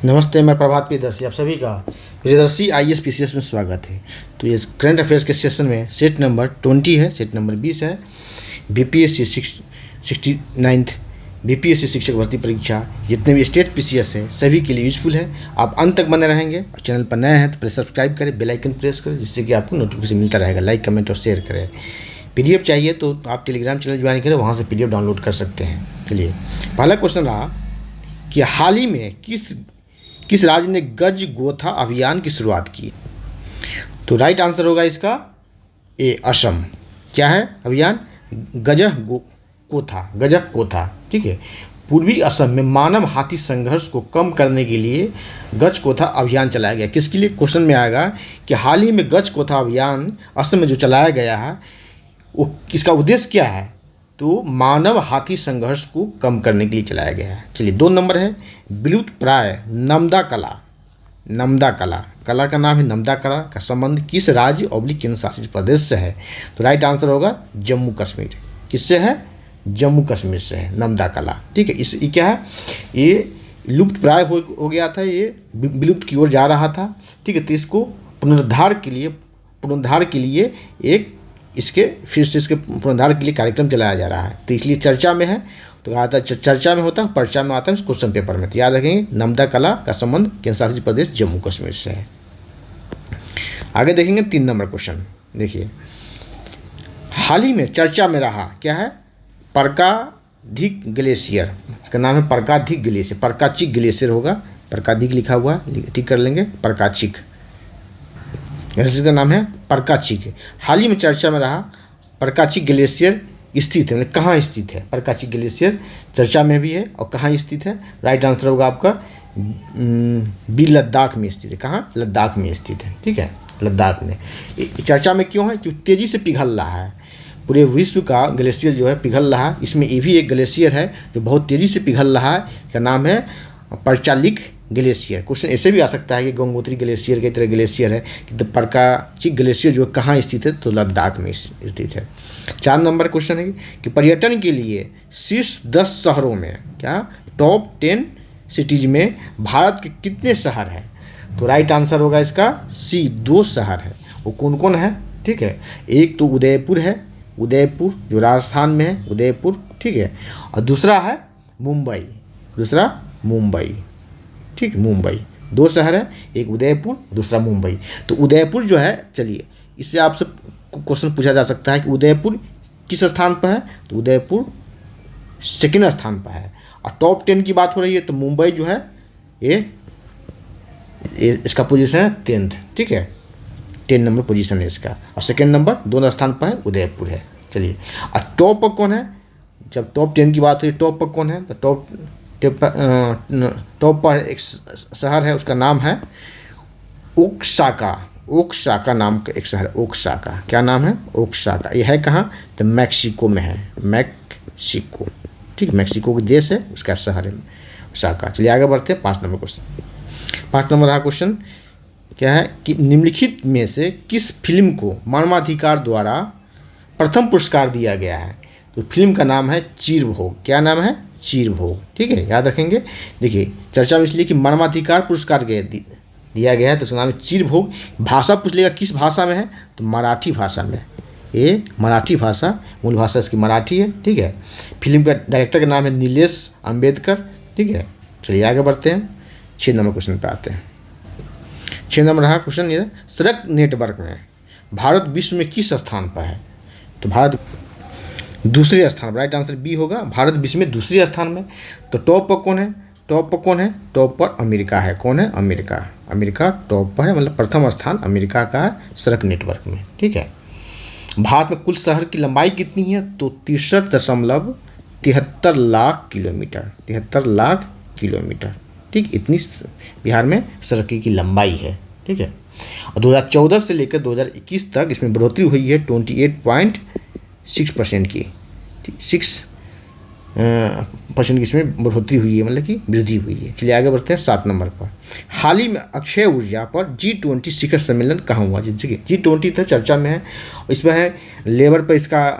नमस्ते, मैं प्रभात प्रियदर्शी आप सभी का प्रियदर्शी IAS PCS में स्वागत है। तो ये करंट अफेयर्स के सेशन में सेट नंबर 20 है, सेट नंबर 20 है। BPSC 69th BPSC शिक्षक भर्ती परीक्षा जितने भी स्टेट PCS है सभी के लिए यूजफुल है। आप अंत तक बने रहेंगे और चैनल पर नए हैं तो पहले सब्सक्राइब करें, बेल आइकन प्रेस करें जिससे कि आपको नोटिफिकेशन मिलता रहेगा। लाइक, कमेंट और शेयर करें। PDF चाहिए तो आप टेलीग्राम चैनल ज्वाइन करें, वहाँ से PDF डाउनलोड कर सकते हैं। चलिए, पहला क्वेश्चन रहा कि हाल ही में किस राज्य ने गज गोथा अभियान की शुरुआत की। तो राइट आंसर होगा इसका ए, असम। क्या है अभियान? गजह कोथा। ठीक है, पूर्वी असम में मानव हाथी संघर्ष को कम करने के लिए गज कोथा अभियान चलाया गया। किसके लिए? क्वेश्चन में आएगा कि हाल ही में गज कोथा अभियान असम में जो चलाया गया है वो इसका उद्देश्य क्या है? तो मानव हाथी संघर्ष को कम करने के लिए चलाया गया है। चलिए, 2 नंबर है विलुप्त प्राय नमदा कला का नाम है नमदा कला का संबंध किस राज्य और केंद्र शासित प्रदेश से है? तो राइट आंसर होगा जम्मू कश्मीर। किससे है? जम्मू कश्मीर से है नमदा कला। ठीक है, ये क्या है? ये लुप्त प्राय हो गया था, ये विलुप्त की ओर जा रहा था। ठीक है, तो इसको पुनरुद्धार के लिए एक इसके फिर से इसके पुनरुद्धार के लिए कार्यक्रम चलाया जा रहा है। तो इसलिए चर्चा में है। तो कहा था चर्चा में होता है, पर्चा में आता है क्वेश्चन पेपर में। तो याद रखेंगे नमदा कला का संबंध केंद्र शासित प्रदेश जम्मू कश्मीर से है। आगे देखेंगे 3 नंबर क्वेश्चन। देखिए, हाल ही में चर्चा में रहा क्या है? परकाधिक ग्लेशियर। इसका नाम है परकाधिक ग्लेशियर, परकाचिक ग्लेशियर होगा, परकाधिक लिखा हुआ है, ठीक कर लेंगे, परकाचिक। इसका नाम है परकाचिक। हाल ही में चर्चा में रहा परकाचिक ग्लेशियर स्थित है, कहाँ स्थित है? परकाचिक ग्लेशियर चर्चा में भी है और कहाँ स्थित है? राइट आंसर होगा आपका बी, लद्दाख में स्थित है। कहाँ? लद्दाख में स्थित है। ठीक है, लद्दाख में। चर्चा में क्यों है? क्योंकि तेज़ी से पिघल रहा है। पूरे विश्व का ग्लेशियर जो है पिघल रहा है। इसमें ये भी एक ग्लेशियर है जो बहुत तेज़ी से पिघल रहा है, इसका नाम है परचालिक ग्लेशियर। क्वेश्चन ऐसे भी आ सकता है कि गंगोत्री ग्लेशियर की तरह ग्लेशियर है कि तो परकाचिक ग्लेशियर जो कहाँ स्थित है? तो लद्दाख में स्थित है। 4 नंबर क्वेश्चन है कि पर्यटन के लिए शीर्ष 10 शहरों में क्या टॉप 10 सिटीज में भारत के कितने शहर हैं? तो राइट आंसर होगा इसका सी, 2 शहर है। वो कौन कौन है? ठीक है, एक तो उदयपुर है, उदयपुर जो राजस्थान में है, उदयपुर। ठीक है, और दूसरा है मुंबई, ठीक, मुंबई। 2 शहर है, एक उदयपुर, दूसरा मुंबई। तो उदयपुर जो है, चलिए इससे आपसे क्वेश्चन पूछा जा सकता है कि उदयपुर किस स्थान पर है? तो उदयपुर 2nd स्थान पर है। और टॉप 10 की बात हो रही है तो मुंबई जो है ये इसका पोजीशन है 10th। ठीक है, 10 नंबर पोजीशन है इसका। और 2nd नंबर 2 स्थान पर है, उदयपुर है। चलिए, और टॉप पर कौन है? जब टॉप 10 की बात हुई, टॉप पर कौन है? तो टॉप पर एक शहर है, उसका नाम है ओक्साका नाम का एक शहर है, ओक्साका। क्या नाम है? ओक्साका। ये है कहाँ? तो मैक्सिको में है, मैक्सिको। ठीक, मैक्सिको के देश है, उसका शहर है ओक्साका। चलिए आगे बढ़ते हैं 5 नंबर क्वेश्चन। 5 नंबर रहा क्वेश्चन क्या है कि निम्नलिखित में से किस फिल्म को मानवाधिकार द्वारा प्रथम पुरस्कार दिया गया है? तो फिल्म का नाम है चीरभोग। क्या नाम है? चीरभोग। ठीक है, याद रखेंगे। देखिए, चर्चा में इसलिए कि मानवाधिकार पुरस्कार दिया गया है तो उसका नाम है चीरभोग। भाषा पूछ लेगा किस भाषा में है? तो मराठी भाषा में। ये मराठी भाषा, मूल भाषा इसकी मराठी है। ठीक है, फिल्म का डायरेक्टर का नाम है नीलेश अंबेडकर। ठीक है, चलिए आगे बढ़ते हैं, 6 नंबर क्वेश्चन पे आते हैं। 6 नंबर रहा क्वेश्चन ये, सड़क नेटवर्क में भारत विश्व में किस स्थान पर है? तो भारत दूसरे स्थान पर। राइट आंसर बी होगा, भारत विश्व में दूसरे स्थान में। तो टॉप पर कौन है? टॉप पर अमेरिका है। कौन है? अमेरिका टॉप पर है, मतलब प्रथम स्थान अमेरिका का है सड़क नेटवर्क में। ठीक है, भारत में कुल शहर की लंबाई कितनी है? तो 63.73 लाख किलोमीटर, 73 लाख किलोमीटर। ठीक, इतनी बिहार में सड़क की लंबाई है। ठीक है, और 2014 से लेकर 2021 तक इसमें बढ़ोतरी हुई है 28.6% की। 6 % की इसमें बढ़ोतरी हुई है, मतलब कि वृद्धि हुई है। चलिए आगे बढ़ते हैं 7 नंबर पर। हाल ही में अक्षय ऊर्जा पर G20 शिखर सम्मेलन कहाँ हुआ? जैसे कि G20 तो चर्चा में है, इसमें है लेबर पर इसका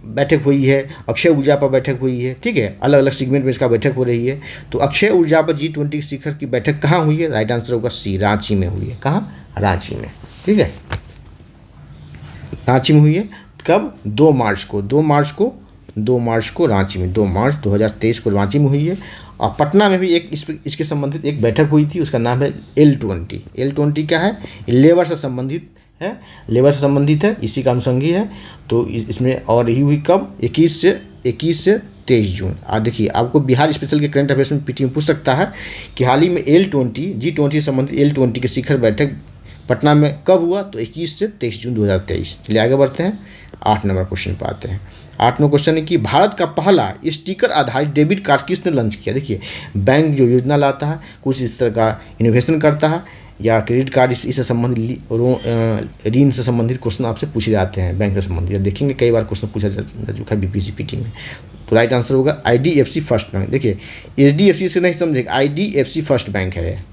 बैठक हुई है, अक्षय ऊर्जा पर बैठक हुई है, ठीक है, अलग अलग सेगमेंट में इसका बैठक हो रही है। तो अक्षय ऊर्जा पर G20 शिखर की बैठक कहाँ हुई है? राइट आंसर होगा सी, रांची में हुई है। कहाँ? रांची में, ठीक है, रांची में हुई है। कब? 2 मार्च को रांची में, 2 मार्च 2023 को रांची में हुई है। और पटना में भी एक इसके संबंधित एक बैठक हुई थी, उसका नाम है L20। L20 क्या है? लेबर से संबंधित है, लेबर से संबंधित है, इसी का अनुषंगी है। तो इसमें और यही हुई कब? 21 से 23 जून। देखिए आपको बिहार स्पेशल के करंट अफेयर्स में पीटी में पूछ सकता है कि हाल ही में G20 से संबंधित L20 के शिखर बैठक पटना में कब हुआ? तो 21 से 23 जून 2023। चलिए आगे बढ़ते हैं, 8 नंबर क्वेश्चन पर आते हैं। 8 नंबर क्वेश्चन है कि भारत का पहला स्टिकर आधारित डेबिट कार्ड किसने लॉन्च किया? देखिए बैंक जो योजना लाता है, कुछ इस तरह का इनोवेशन करता है, या क्रेडिट कार्ड इससे संबंधित ऋण से संबंधित क्वेश्चन आपसे पूछे जाते हैं, बैंक से संबंधित देखेंगे कई बार क्वेश्चन पूछा जा चुका है BPSC PT में। तो राइट आंसर होगा IDFC फर्स्ट बैंक। देखिए HDFC से नहीं समझेगा, IDFC फर्स्ट बैंक है।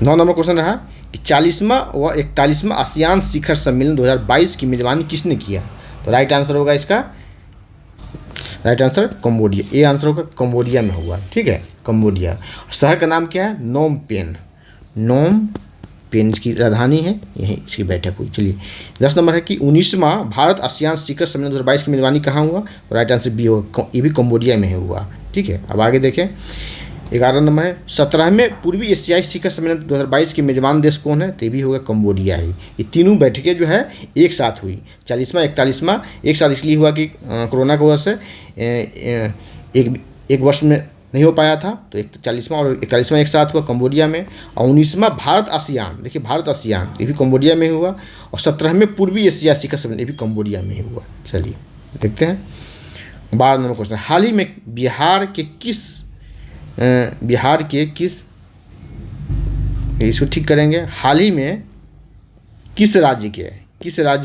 9 नंबर क्वेश्चन रहा कि 40वां व 41वां आसियान शिखर सम्मेलन 2022 की मेजबानी किसने किया? तो राइट आंसर होगा इसका, right answer Cambodia. A answer होगा, कंबोडिया में हुआ, ठीक है, कंबोडिया। शहर का नाम क्या है? नोम पेन इसकी राजधानी है, यहीं इसकी बैठक हुई। चलिए 10 नंबर है कि 19वां भारत आसियान शिखर सम्मेलन 2022 की मेजबानी कहाँ हुआ? तो राइट आंसर बी होगा, ये भी कंबोडिया में हुआ, ठीक है। अब आगे देखें, 11 नंबर है 17वें पूर्वी एशियाई शिखर सम्मेलन 2022 के मेजबान देश कौन है? तो ये भी होगा कंबोडिया ही। ये तीनों बैठकें जो है एक साथ हुई, 40वां 41वां एक साथ इसलिए हुआ कि कोरोना की वजह से एक वर्ष में नहीं हो पाया था, तो 40वां और 41वां एक साथ हुआ कंबोडिया में। और 19वां भारत आसियान, देखिए भारत आसियान ये भी कंबोडिया में हुआ। और 17वें पूर्वी एशिया शिखर सम्मेलन ये भी कंबोडिया में हुआ। चलिए देखते हैं 12 नंबर क्वेश्चन। हाल ही में बिहार के इसको ठीक करेंगे, हाल ही में किस राज्य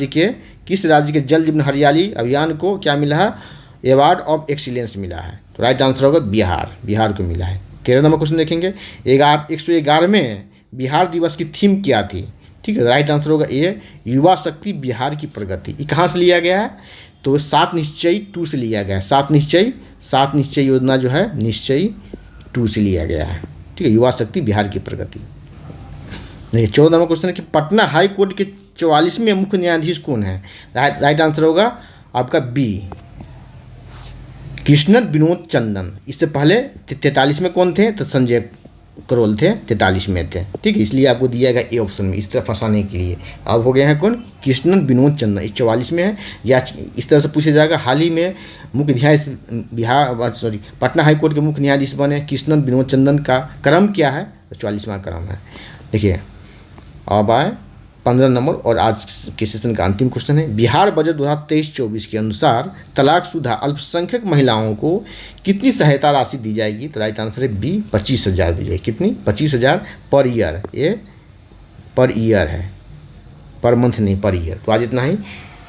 के जल जीवन हरियाली अभियान को क्या मिला है? अवार्ड ऑफ एक्सीलेंस मिला है। तो राइट आंसर होगा बिहार को मिला है। 13 नंबर क्वेश्चन देखेंगे, 111वें बिहार दिवस की थीम क्या थी? ठीक है, राइट आंसर होगा ए, युवा शक्ति बिहार की प्रगति। ये कहाँ से लिया गया है? तो 7 निश्चय 2 से लिया गया है। 7 निश्चय योजना जो है निश्चय 2 से लिया गया है, ठीक है, युवा शक्ति बिहार की प्रगति। देखिए 14 नंबर क्वेश्चन है कि पटना हाई कोर्ट के 44वें मुख्य न्यायाधीश कौन है? राइट आंसर होगा आपका बी, कृष्णन विनोद चंदन। इससे पहले 43 में कौन थे? तो संजय करोल थे, 43 में थे, ठीक है, इसलिए आपको दिया गया ए ऑप्शन में इस तरह फंसाने के लिए। अब हो गए हैं कौन? कृष्णन विनोद चंदन, इस 44 में है। या इस तरह से पूछा जाएगा, हाल ही में मुख्य न्यायाधीश पटना हाई कोर्ट के मुख्य न्यायाधीश बने कृष्णन विनोद चंदन का क्रम क्या है? तो 44वां क्रम है। देखिए अब आए 15 नंबर और आज के सेशन का अंतिम क्वेश्चन है, बिहार बजट 2023-24 के अनुसार तलाकशुदा अल्पसंख्यक महिलाओं को कितनी सहायता राशि दी जाएगी? तो राइट आंसर है बी, 25,000 दी जाएगी। कितनी? 25,000 पर ईयर। ये पर ईयर है, पर मंथ नहीं, पर ईयर। तो आज इतना ही,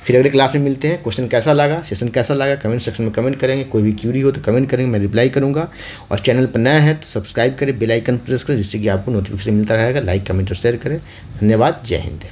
फिर अगले क्लास में मिलते हैं। क्वेश्चन कैसा लगा, सेशन कैसा लगा, कमेंट सेक्शन में कमेंट करेंगे। कोई भी क्यूरी हो तो कमेंट करेंगे, मैं रिप्लाई करूंगा। और चैनल पर नया है तो सब्सक्राइब करें, बेल आइकन प्रेस करें, जिससे कि आपको नोटिफिकेशन मिलता रहेगा। लाइक, कमेंट और शेयर करें। धन्यवाद, जय हिंद।